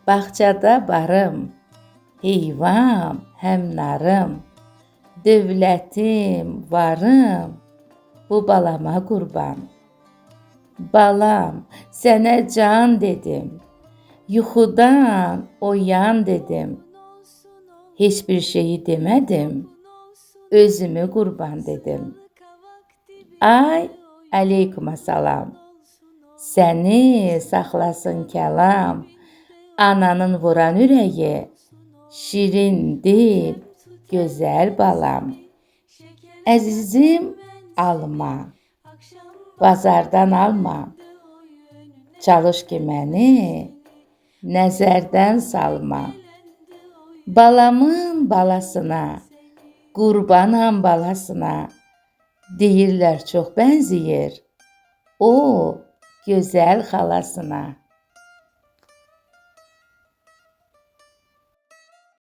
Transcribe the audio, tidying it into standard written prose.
Bağçada barım, heyvam, həm narım, dövlətim, varım, bu balama qurban. Balam, sənə can dedim, yuxudan oyan dedim. Heç bir şeyi demədim, özümü qurban dedim. Ay, əleykuməssalam. Səni saxlasın kəlam, ananın vuran ürəyi, şirin dil, gözəl balam. Əzizim alma, bazardan alma. Çalış ki məni nəzərdən salma. Balamın balasına, qurbanam balasına. Deyirlər çox bənzəyir o gözəl xalasına.